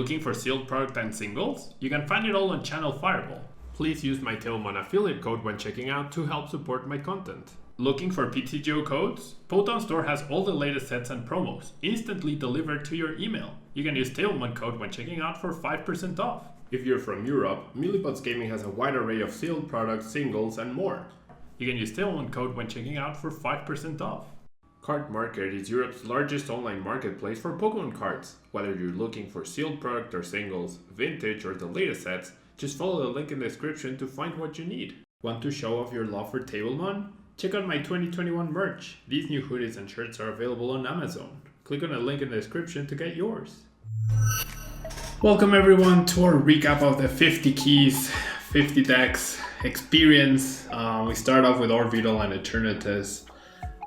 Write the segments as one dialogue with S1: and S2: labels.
S1: Looking for sealed product and singles? You can find it all on Channel Fireball. Please use my Tailmon affiliate code when checking out to help support my content. Looking for PTGO codes? Potown Store has all the latest sets and promos, instantly delivered to your email. You can use Tailmon code when checking out for 5% off. If you're from Europe, Millipots Gaming has a wide array of sealed products, singles, and more. You can use Tailmon code when checking out for 5% off. Card Market is Europe's largest online marketplace for Pokemon cards. Whether you're looking for sealed product or singles, vintage or the latest sets, just follow the link in the description to find what you need. Want to show off your love for Tablemon? Check out my 2021 merch. These new hoodies and shirts are available on Amazon. Click on the link in the description to get yours. Welcome everyone to our recap of the 50 keys, 50 decks experience. We start off with Orbital and Eternatus,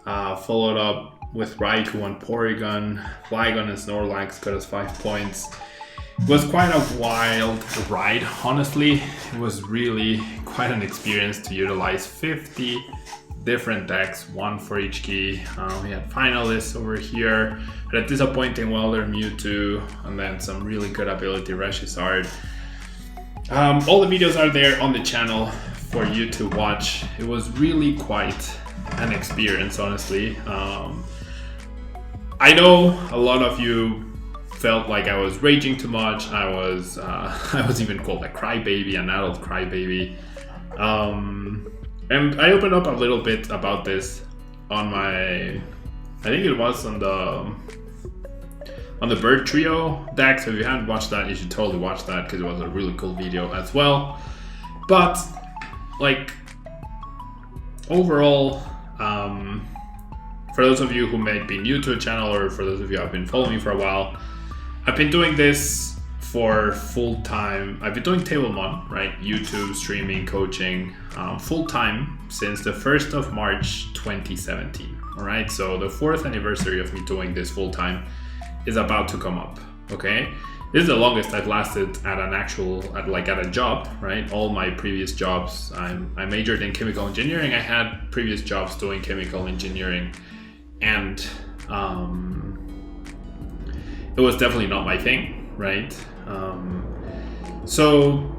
S1: followed up with Raikou and Porygon. Flygon and Snorlax got us 5 points. It was quite a wild ride, honestly. It was really quite an experience to utilize 50 different decks, one for each key. We had finalists over here, had a disappointing Welder Mewtwo, and then some really good ability Reshizard. All the videos are there on the channel for you to watch. It was really quite an experience, honestly. I know a lot of you felt like I was raging too much. I was even called a crybaby, an adult crybaby. And I opened up a little bit about this on my, I think it was on the Bird Trio deck. So if you haven't watched that, you should totally watch that because it was a really cool video as well. But like overall, for those of you who may be new to the channel, or for those of you who have been following me for a while, I've been doing this for full time. I've been doing Tablemon, right? YouTube, streaming, coaching, full time since the 1st of March 2017. All right, so the 4th anniversary of me doing this full time is about to come up. Okay, this is the longest I've lasted at a job, right? All my previous jobs, I majored in chemical engineering. I had previous jobs doing chemical engineering, and it was definitely not my thing, right? So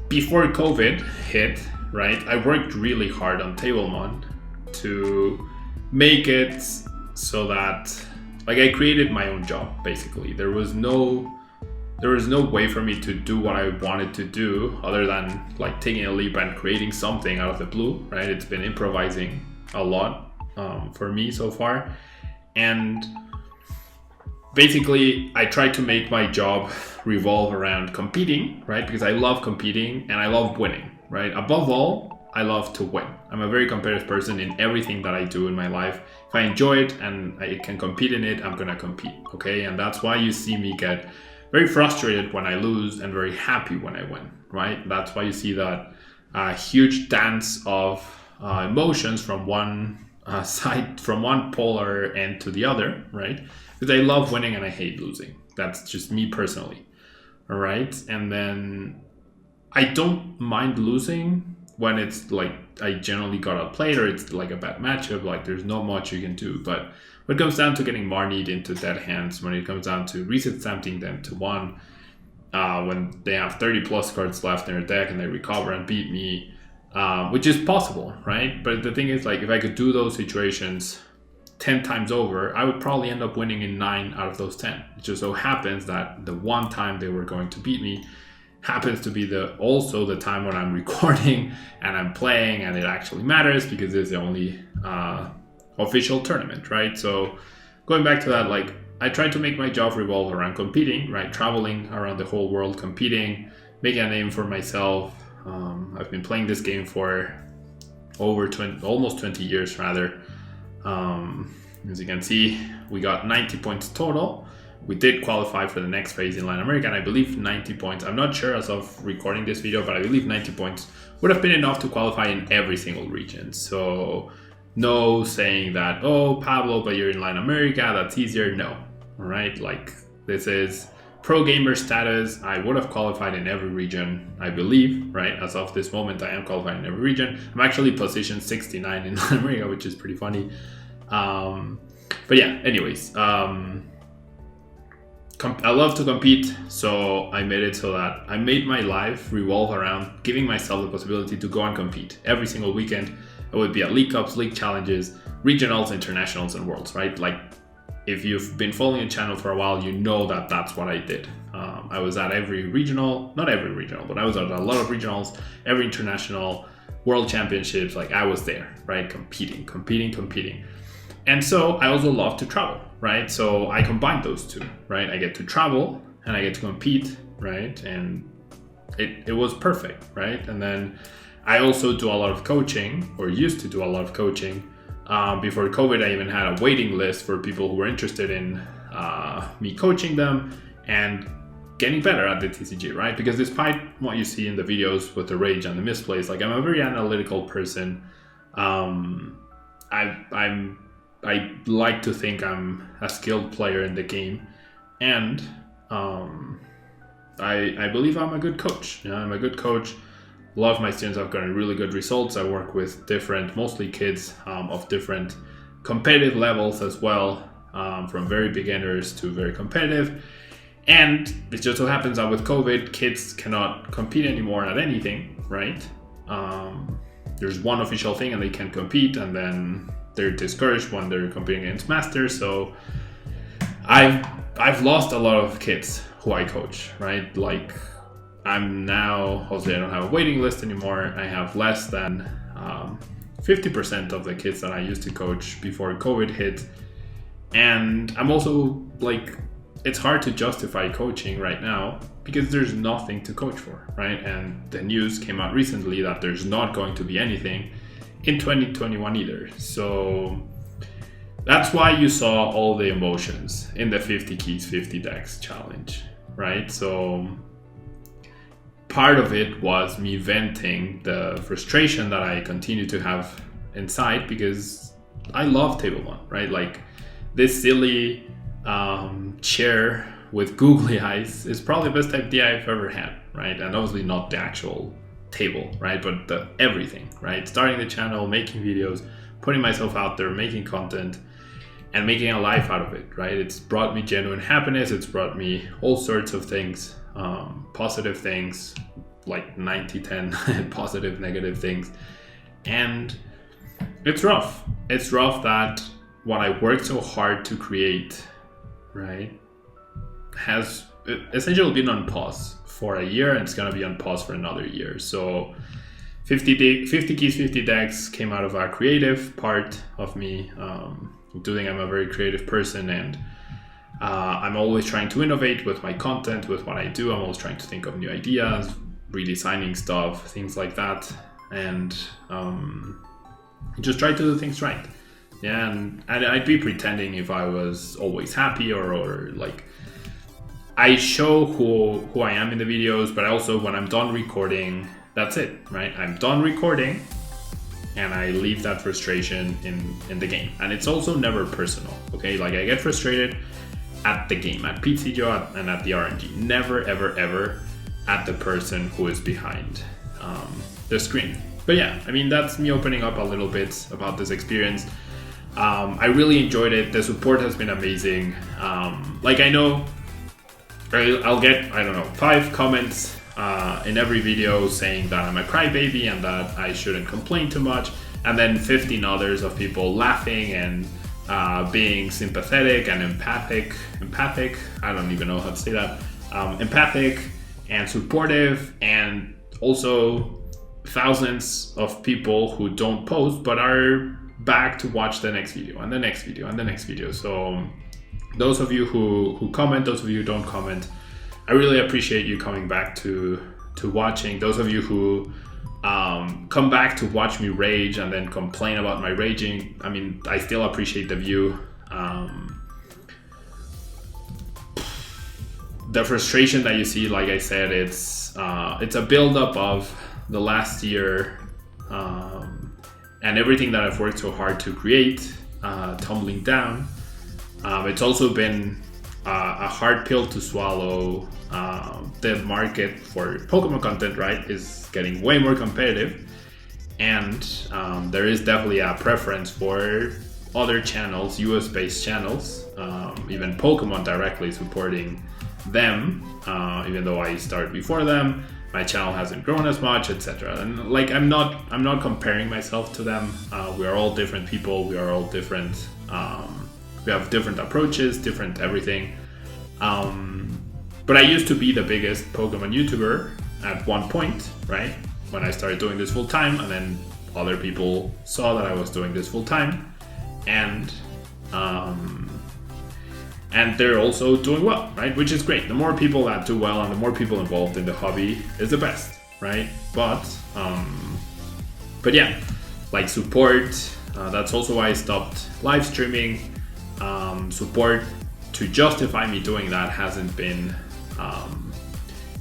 S1: before COVID hit, right, I worked really hard on Tablemon to make it so that, like, I created my own job, basically. There was no way for me to do what I wanted to do other than like taking a leap and creating something out of the blue, right? It's been improvising a lot for me so far. And basically, I try to make my job revolve around competing, right? Because I love competing and I love winning, right? Above all, I love to win. I'm a very competitive person in everything that I do in my life. If I enjoy it and I can compete in it, I'm gonna compete, okay? And that's why you see me get very frustrated when I lose and very happy when I win, right? That's why you see that huge dance of emotions from one side, from one polar end to the other, right? Because I love winning and I hate losing. That's just me personally. All right. And then I don't mind losing when it's like I generally got outplayed or it's like a bad matchup. Like there's not much you can do. But when it comes down to getting Marnied into dead hands, when it comes down to reset stamping them to 1, when they have 30 plus cards left in their deck and they recover and beat me, which is possible, right? But the thing is, like, if I could do those situations 10 times over, I would probably end up winning in 9 out of those 10. It just so happens that the one time they were going to beat me happens to be also the time when I'm recording and I'm playing, and it actually matters because it's the only official tournament, right? So going back to that, like, I try to make my job revolve around competing, right? Traveling around the whole world, competing, making a name for myself. I've been playing this game for almost 20 years rather. As you can see, we got 90 points total. We did qualify for the next phase in Latin America, and I believe 90 points, I'm not sure as of recording this video, but I believe 90 points would have been enough to qualify in every single region. So no saying that, oh, Pablo, but you're in Latin America, that's easier. No, all right? Like, this is pro gamer status. I would have qualified in every region, I believe, right? As of this moment, I am qualified in every region. I'm actually position 69 in Latin America, which is pretty funny. But yeah, anyways, I love to compete, so I made it so that I made my life revolve around giving myself the possibility to go and compete every single weekend. It would be at League Cups, League Challenges, regionals, internationals, and worlds, right? Like, if you've been following the channel for a while, you know that that's what I did. I was at every regional, not every regional, but I was at a lot of regionals, every international, world championships. Like, I was there, right? Competing. And so I also love to travel, right? So I combine those two, right? I get to travel and I get to compete, right? And it was perfect, right? And then I also do a lot of coaching, or used to do a lot of coaching. Before COVID, I even had a waiting list for people who were interested in me coaching them and getting better at the TCG, right? Because despite what you see in the videos with the rage and the misplays, like, I'm a very analytical person. I like to think I'm a skilled player in the game, and I believe I'm a good coach. I'm a good coach. A lot of my students have gotten really good results. I work with mostly kids of different competitive levels as well, from very beginners to very competitive. And it just so happens that with COVID, kids cannot compete anymore at anything, right? There's one official thing and they can compete, and then they're discouraged when they're competing against masters. So I've lost a lot of kids who I coach, right? Like, I'm now, obviously I don't have a waiting list anymore. I have less than 50% of the kids that I used to coach before COVID hit. And I'm also like, it's hard to justify coaching right now because there's nothing to coach for, right? And the news came out recently that there's not going to be anything in 2021 either. So that's why you saw all the emotions in the 50 keys, 50 decks challenge, right? So part of it was me venting the frustration that I continue to have inside, because I love table one, right? Like, this silly chair with googly eyes is probably the best idea I've ever had, right? And obviously not the actual table, right? But the everything, right? Starting the channel, making videos, putting myself out there, making content, and making a life out of it, right? It's brought me genuine happiness. It's brought me all sorts of things, positive things, like 90-10 positive, negative things. And it's rough. It's rough that what I worked so hard to create, right, has essentially been on pause for a year, and it's gonna be on pause for another year. So 50 keys, 50 decks came out of a creative part of me. Doing, I'm a very creative person, and I'm always trying to innovate with my content, with what I do. I'm always trying to think of new ideas, redesigning stuff, things like that, and just try to do things right. Yeah, and I'd be pretending if I was always happy, or like, I show who I am in the videos, but also when I'm done recording, that's it, right? I'm done recording and I leave that frustration in the game. And it's also never personal, okay? Like, I get frustrated at the game, at PTGO and at the RNG. Never, ever, ever at the person who is behind the screen. But yeah, I mean, that's me opening up a little bit about this experience. I really enjoyed it. The support has been amazing. Like, I know I'll get, I don't know, 5 comments in every video saying that I'm a crybaby and that I shouldn't complain too much, and then 15 others of people laughing and being sympathetic and empathic, I don't even know how to say that, empathic and supportive, and also thousands of people who don't post but are back to watch the next video and the next video and the next video. So those of you who comment, those of you who don't comment, I really appreciate you coming back to watching. Those of you who come back to watch me rage and then complain about my raging, I mean, I still appreciate the view. The frustration that you see, like I said, it's a buildup of the last year and everything that I've worked so hard to create tumbling down. It's also been a hard pill to swallow. The market for Pokemon content, right, is getting way more competitive, and there is definitely a preference for other channels, US-based channels, even Pokemon directly supporting them, even though I started before them. My channel hasn't grown as much, etc. And like I'm not comparing myself to them. We are all different people. We are all different. We have different approaches, different everything. But I used to be the biggest Pokemon YouTuber at one point, right? When I started doing this full time, and then other people saw that I was doing this full time, and they're also doing well, right? Which is great. The more people that do well and the more people involved in the hobby is the best, right? But yeah, like support. That's also why I stopped live streaming. Support to justify me doing that hasn't been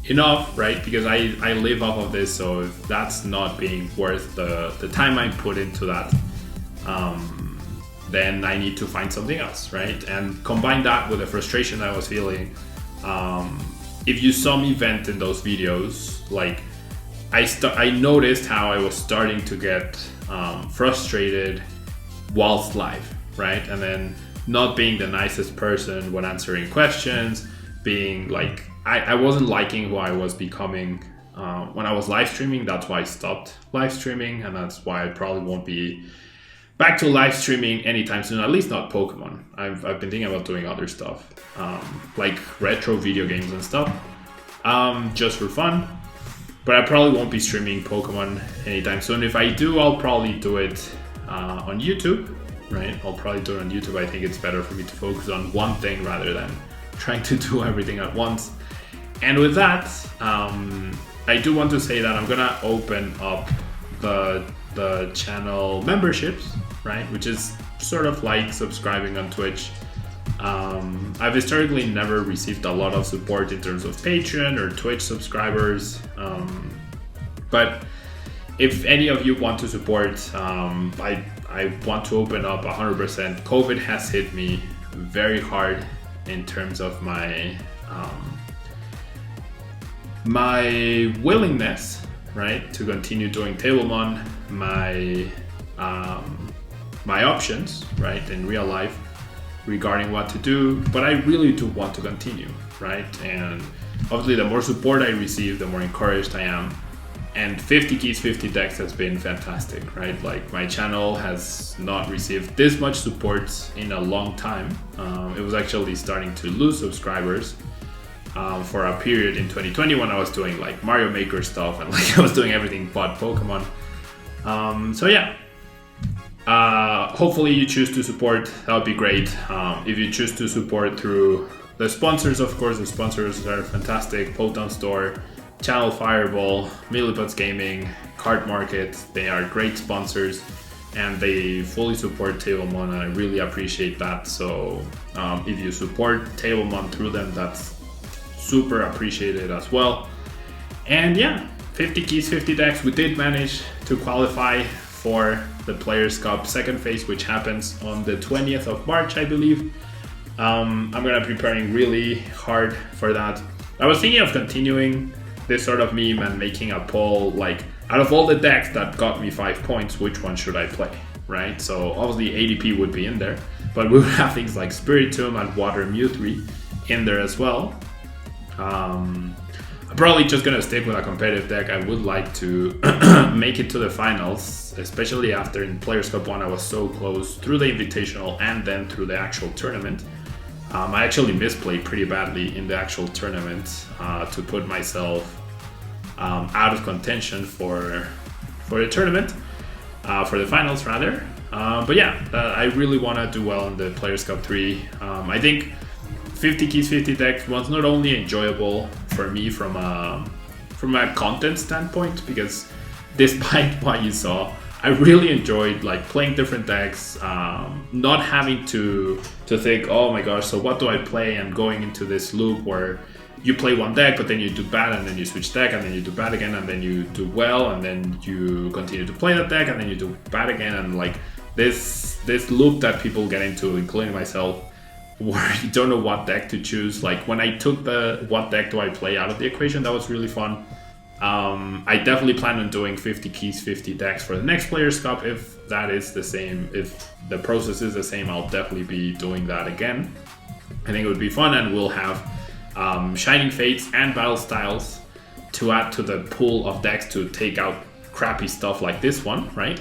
S1: enough, right? Because I live off of this, so if that's not being worth the time I put into that, then I need to find something else, right? And combine that with the frustration I was feeling. If you saw me vent in those videos, like I noticed how I was starting to get frustrated whilst live, right? And then not being the nicest person when answering questions, being like, I wasn't liking who I was becoming when I was live streaming. That's why I stopped live streaming, and that's why I probably won't be back to live streaming anytime soon, at least not Pokemon. I've been thinking about doing other stuff, like retro video games and stuff, just for fun. But I probably won't be streaming Pokemon anytime soon. If I do, I'll probably do it on YouTube, right? I'll probably do it on YouTube. I think it's better for me to focus on one thing rather than trying to do everything at once. And with that, I do want to say that I'm gonna open up the channel memberships, right? Which is sort of like subscribing on Twitch. I've historically never received a lot of support in terms of Patreon or Twitch subscribers. But if any of you want to support, I want to open up 100%. COVID has hit me very hard in terms of my my willingness, right, to continue doing Tablemon, my options, right, in real life regarding what to do. But I really do want to continue, right? And obviously the more support I receive, the more encouraged I am. And 50 keys, 50 decks has been fantastic, right? Like my channel has not received this much support in a long time. It was actually starting to lose subscribers for a period in 2020 when I was doing like Mario Maker stuff and like I was doing everything but Pokemon. So yeah, hopefully you choose to support. That would be great. If you choose to support through the sponsors, of course, the sponsors are fantastic. Potown Store, Channel Fireball, Millipods Gaming, Card Market. They are great sponsors and they fully support Tablemon, and I really appreciate that. So if you support Tablemon through them, that's super appreciated as well. And yeah, 50 keys, 50 decks. We did manage to qualify for the Players Cup second phase, which happens on the 20th of March, I believe. I'm gonna be preparing really hard for that. I was thinking of continuing this sort of meme and making a poll, like out of all the decks that got me 5 points, which one should I play, right? So obviously ADP would be in there, but we would have things like Spiritomb and Water Mewtwo in there as well. I'm probably just gonna stick with a competitive deck. I would like to make it to the finals, especially after in Players Cup 1 I was so close through the Invitational and then through the actual tournament. I actually misplayed pretty badly in the actual tournament to put myself out of contention for the tournament, for the finals rather. But yeah, I really want to do well in the Players Cup 3. I think 50 keys, 50 decks was not only enjoyable for me from a content standpoint, because despite what you saw, I really enjoyed like playing different decks, not having to think, oh my gosh, so what do I play, and going into this loop where you play one deck, but then you do bad, and then you switch deck, and then you do bad again, and then you do well, and then you continue to play that deck, and then you do bad again, and like this loop that people get into, including myself, where you don't know what deck to choose. Like when I took the what deck do I play out of the equation, that was really fun. I definitely plan on doing 50 keys, 50 decks for the next Players Cup. If that is the same, if the process is the same, I'll definitely be doing that again. I think it would be fun, and we'll have Shining Fates and Battle Styles to add to the pool of decks to take out crappy stuff like this one, right?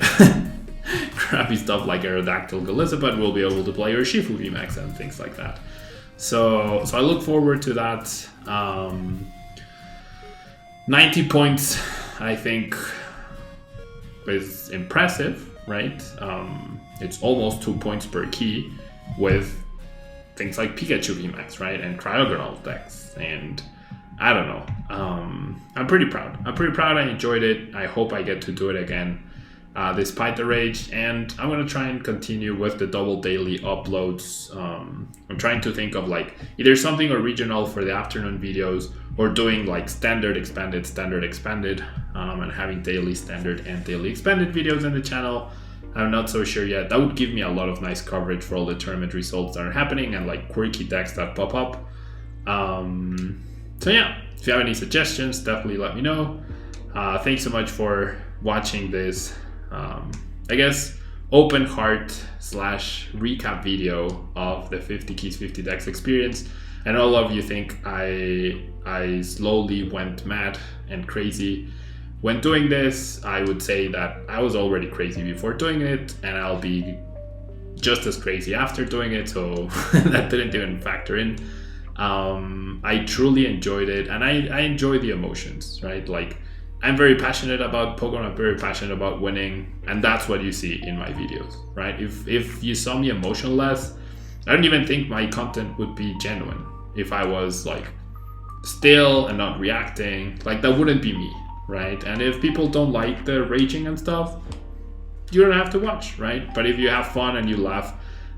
S1: Crappy stuff like Aerodactyl Galissa, but we'll be able to play Urshifu VMAX and things like that. So I look forward to that. 90 points, I think, is impressive, right? It's almost 2 points per key with things like Pikachu VMAX, right? And Cryogonal decks. And I don't know. I'm pretty proud. I enjoyed it. I hope I get to do it again despite the rage. And I'm going to try and continue with the double daily uploads. I'm trying to think of like either something original for the afternoon videos, or doing like standard expanded, and having daily standard and daily expanded videos in the channel. I'm not so sure yet. That would give me a lot of nice coverage for all the tournament results that are happening and like quirky decks that pop up. So yeah, if you have any suggestions, definitely let me know. Thanks so much for watching this, I guess, open heart / recap video of the 50 keys, 50 decks experience. And all of you think I slowly went mad and crazy when doing this. I would say that I was already crazy before doing it, and I'll be just as crazy after doing it, so that didn't even factor in. I truly enjoyed it, and I enjoy the emotions, right? Like, I'm very passionate about Pokemon, I'm very passionate about winning, and that's what you see in my videos, right? If you saw me emotionless, I don't even think my content would be genuine. If I was like still and not reacting, like that wouldn't be me, right? And if people don't like the raging and stuff, you don't have to watch, right? But if you have fun and you laugh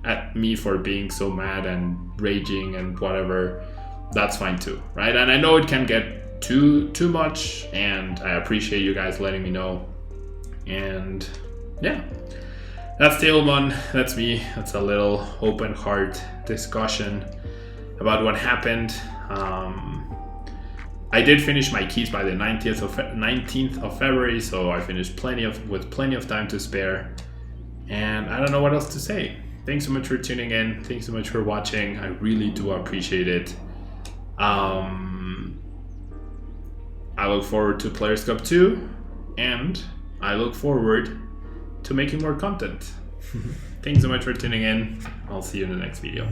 S1: at me for being so mad and raging and whatever, that's fine too, right? And I know it can get too much, and I appreciate you guys letting me know. And yeah, that's Tailbun, that's me. That's a little open heart discussion about what happened. I did finish my keys by the 19th of February, so I finished with plenty of time to spare. And I don't know what else to say. Thanks so much for tuning in. Thanks so much for watching. I really do appreciate it. I look forward to Players Cup 2, and I look forward to making more content. Thanks so much for tuning in. I'll see you in the next video.